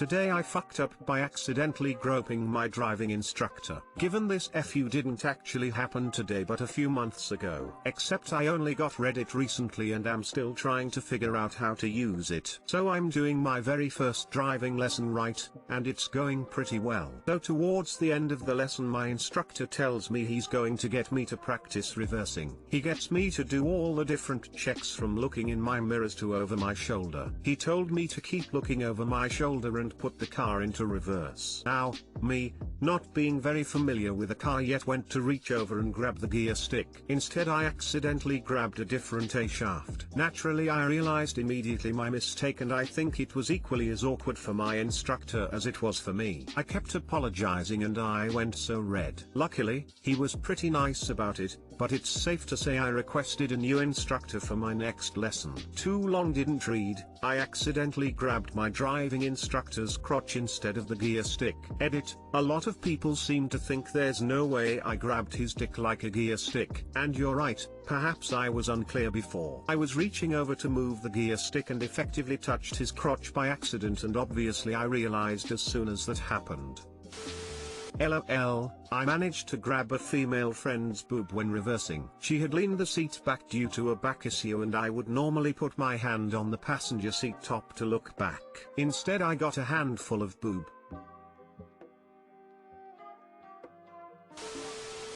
Today I fucked up by accidentally groping my driving instructor. Given this FU didn't actually happen today but a few months ago. Except I only got Reddit recently and am still trying to figure out how to use it. So I'm doing my very first driving lesson right, and it's going pretty well. So towards the end of the lesson my instructor tells me he's going to get me to practice reversing. He gets me to do all the different checks from looking in my mirrors to over my shoulder. He told me to keep looking over my shoulder and put the car into reverse. Now, me, not being very familiar with a car yet, went to reach over and grab the gear stick. Instead I accidentally grabbed a different A-shaft. Naturally I realized immediately my mistake, and I think it was equally as awkward for my instructor as it was for me. I kept apologizing and I went so red. Luckily, he was pretty nice about it, but it's safe to say I requested a new instructor for my next lesson. Too long didn't read, I accidentally grabbed my driving instructor's crotch instead of the gear stick. Edit: a lot of people seem to think there's no way I grabbed his dick like a gear stick. And you're right, perhaps I was unclear before. I was reaching over to move the gear stick and effectively touched his crotch by accident, and obviously I realized as soon as that happened. LOL, I managed to grab a female friend's boob when reversing. She had leaned the seat back due to a back issue, and I would normally put my hand on the passenger seat top to look back. Instead I got a handful of boob.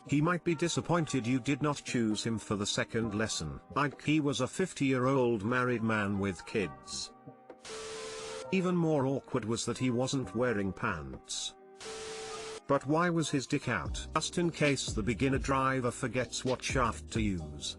He might be disappointed you did not choose him for the second lesson. He was a 50-year-old married man with kids. Even more awkward was that he wasn't wearing pants. But why was his dick out? Just in case the beginner driver forgets what shaft to use.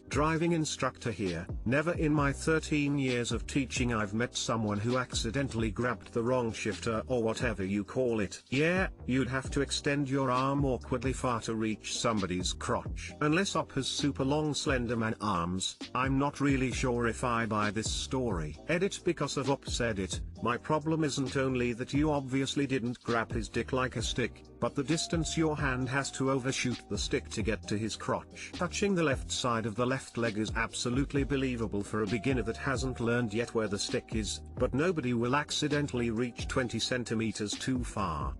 Driving instructor here. Never in my 13 years of teaching I've met someone who accidentally grabbed the wrong shifter or whatever you call it. Yeah, you'd have to extend your arm awkwardly far to reach somebody's crotch. Unless Op has super long slender man arms, I'm not really sure if I buy this story. Edit: because of Op said it, my problem isn't only that you obviously didn't grab his dick like a stick, but the distance your hand has to overshoot the stick to get to his crotch. Touching the left side of the left leg is absolutely believable for a beginner that hasn't learned yet where the stick is, but nobody will accidentally reach 20 centimeters too far.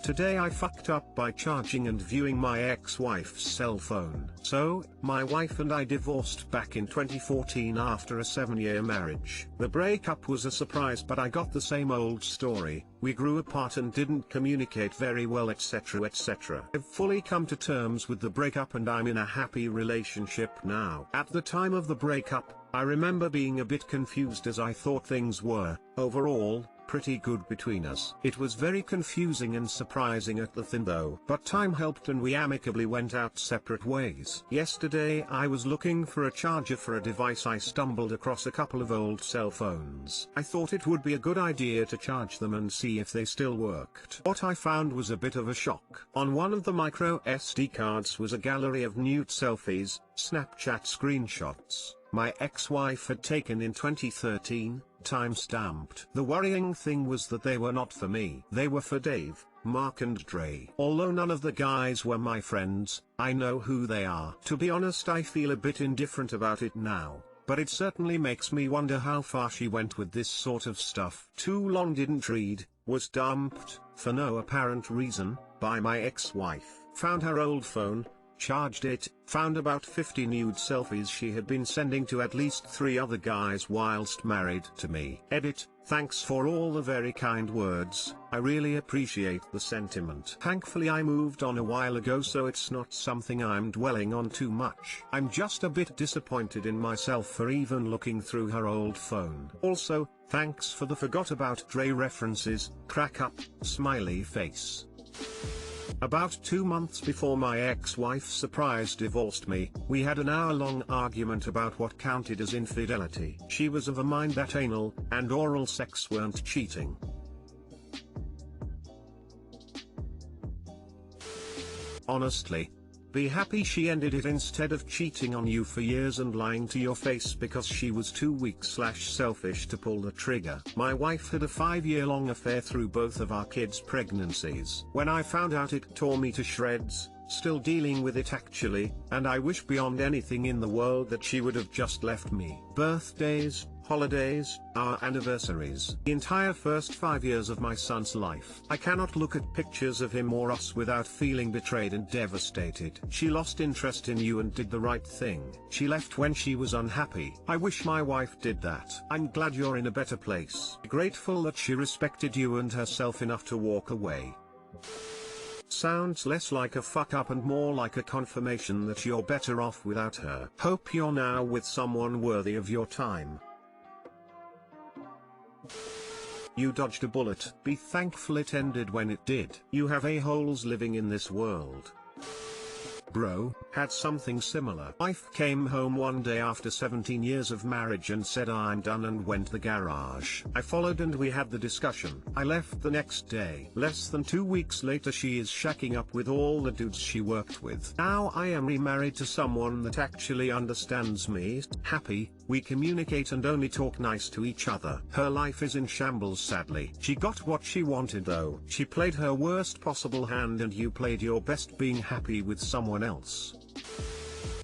Today I fucked up by charging and viewing my ex-wife's cell phone. So, my wife and I divorced back in 2014 after a 7-year marriage. The breakup was a surprise, but I got the same old story. We grew apart and didn't communicate very well, etc etc. I've fully come to terms with the breakup and I'm in a happy relationship now. At the time of the breakup, I remember being a bit confused as I thought things were, overall, pretty good between us. It was very confusing and surprising at the time though. But time helped and we amicably went out separate ways. Yesterday I was looking for a charger for a device. I stumbled across a couple of old cell phones. I thought it would be a good idea to charge them and see if they still worked. What I found was a bit of a shock. On one of the micro SD cards was a gallery of nude selfies, Snapchat screenshots, my ex-wife had taken in 2013, time-stamped. The worrying thing was that they were not for me. They were for Dave, Mark and Dre. Although none of the guys were my friends, I know who they are. To be honest, I feel a bit indifferent about it now, but it certainly makes me wonder how far she went with this sort of stuff. Too long didn't read, was dumped, for no apparent reason, by my ex-wife. Found her old phone, charged it, found about 50 nude selfies she had been sending to at least 3 other guys whilst married to me. Edit: thanks for all the very kind words, I really appreciate the sentiment. Thankfully I moved on a while ago, so it's not something I'm dwelling on too much. I'm just a bit disappointed in myself for even looking through her old phone. Also, thanks for the forgot about Dre references, crack up, smiley face. About 2 months before my ex-wife surprise divorced me, we had an hour-long argument about what counted as infidelity. She was of a mind that anal and oral sex weren't cheating. Honestly, be happy she ended it instead of cheating on you for years and lying to your face because she was too weak/selfish to pull the trigger. My wife had a 5-year-long affair through both of our kids' pregnancies. When I found out, it tore me to shreds, still dealing with it actually, and I wish beyond anything in the world that she would have just left me. Birthdays, holidays, our anniversaries, the entire first 5 years of my son's life. I cannot look at pictures of him or us without feeling betrayed and devastated. She lost interest in you and did the right thing. She left when she was unhappy. I wish my wife did that. I'm glad you're in a better place. Grateful that she respected you and herself enough to walk away. Sounds less like a fuck up and more like a confirmation that you're better off without her. Hope you're now with someone worthy of your time. You dodged a bullet. Be thankful it ended when it did. You have a-holes living in this world. Bro, had something similar. Wife came home one day after 17 years of marriage and said I'm done and went to the garage. I followed and we had the discussion. I left the next day. Less than 2 weeks later she is shacking up with all the dudes she worked with. Now I am remarried to someone that actually understands me. Happy, we communicate and only talk nice to each other. Her life is in shambles sadly. She got what she wanted though. She played her worst possible hand and you played your best being happy with someone else.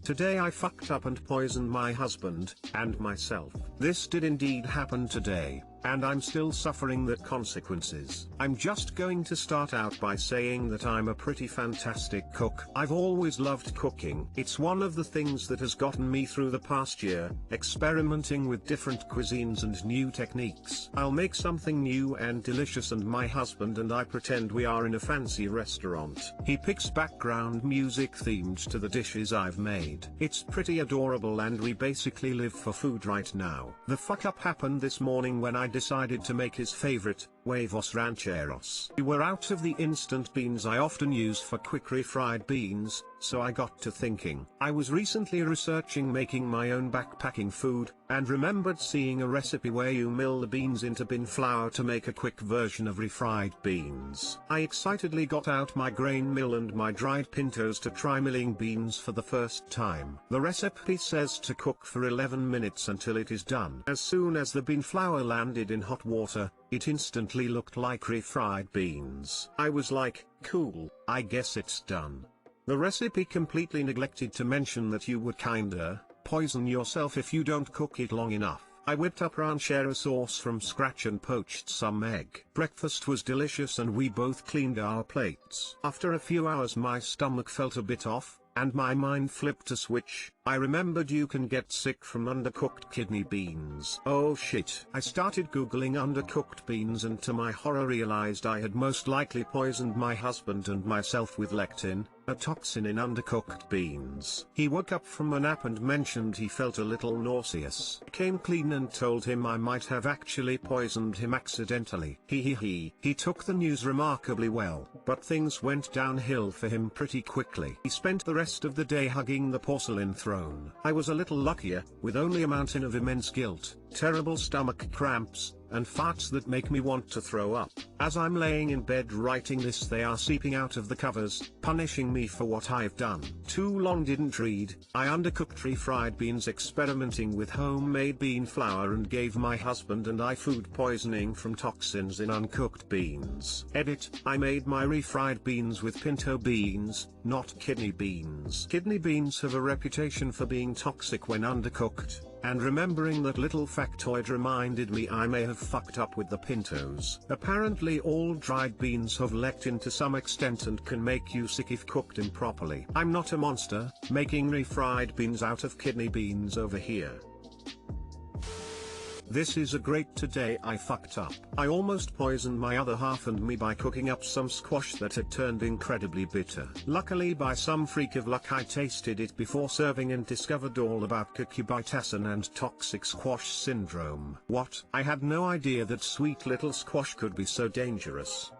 Today I fucked up and poisoned my husband, and myself. This did indeed happen today, and I'm still suffering the consequences. I'm just going to start out by saying that I'm a pretty fantastic cook. I've always loved cooking. It's one of the things that has gotten me through the past year, experimenting with different cuisines and new techniques. I'll make something new and delicious and my husband and I pretend we are in a fancy restaurant. He picks background music themed to the dishes I've made. It's pretty adorable and we basically live for food right now. The fuck up happened this morning when I decided to make his favorite, huevos rancheros. We were out of the instant beans I often use for quick refried beans, so I got to thinking. I was recently researching making my own backpacking food, and remembered seeing a recipe where you mill the beans into bean flour to make a quick version of refried beans. I excitedly got out my grain mill and my dried pintos to try milling beans for the first time. The recipe says to cook for 11 minutes until it is done. As soon as the bean flour landed in hot water, it instantly looked like refried beans. I was like, cool, I guess it's done. The recipe completely neglected to mention that you would kinda poison yourself if you don't cook it long enough. I whipped up ranchero sauce from scratch and poached some egg. Breakfast was delicious and we both cleaned our plates. After a few hours my stomach felt a bit off, and my mind flipped a switch. I remembered you can get sick from undercooked kidney beans. Oh shit. I started googling undercooked beans and to my horror realized I had most likely poisoned my husband and myself with lectin, a toxin in undercooked beans. He woke up from a nap and mentioned he felt a little nauseous. I came clean and told him I might have actually poisoned him accidentally. He took the news remarkably well, but things went downhill for him pretty quickly. He spent the rest of the day hugging the porcelain throne. I was a little luckier, with only a mountain of immense guilt, terrible stomach cramps, and farts that make me want to throw up. As I'm laying in bed writing this they are seeping out of the covers, punishing me for what I've done. Too long didn't read. I undercooked refried beans experimenting with homemade bean flour and gave my husband and I food poisoning from toxins in uncooked beans. Edit, I made my refried beans with pinto beans, not kidney beans. Kidney beans have a reputation for being toxic when undercooked. And remembering that little factoid reminded me I may have fucked up with the pintos. Apparently all dried beans have lectin to some extent and can make you sick if cooked improperly. I'm not a monster, making refried beans out of kidney beans over here. This is a great today I fucked up. I almost poisoned my other half and me by cooking up some squash that had turned incredibly bitter. Luckily by some freak of luck I tasted it before serving and discovered all about cucurbitacin and toxic squash syndrome. What? I had no idea that sweet little squash could be so dangerous.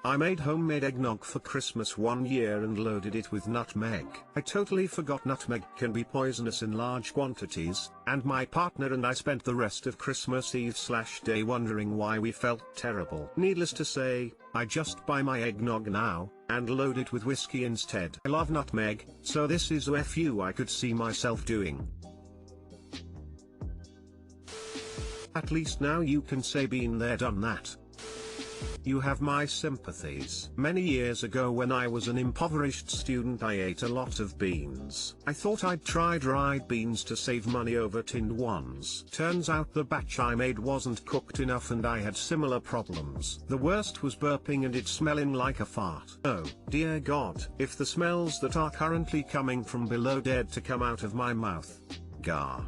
I made homemade eggnog for Christmas one year and loaded it with nutmeg. I totally forgot nutmeg can be poisonous in large quantities, and my partner and I spent the rest of Christmas Eve/day wondering why we felt terrible. Needless to say, I just buy my eggnog now, and load it with whiskey instead. I love nutmeg, so this is a FU I could see myself doing. At least now you can say been there done that. You have my sympathies. Many years ago when I was an impoverished student I ate a lot of beans. I thought I'd try dried beans to save money over tinned ones. Turns out the batch I made wasn't cooked enough and I had similar problems. The worst was burping and it smelling like a fart. Oh, dear God, if the smells that are currently coming from below dared to come out of my mouth. Gah.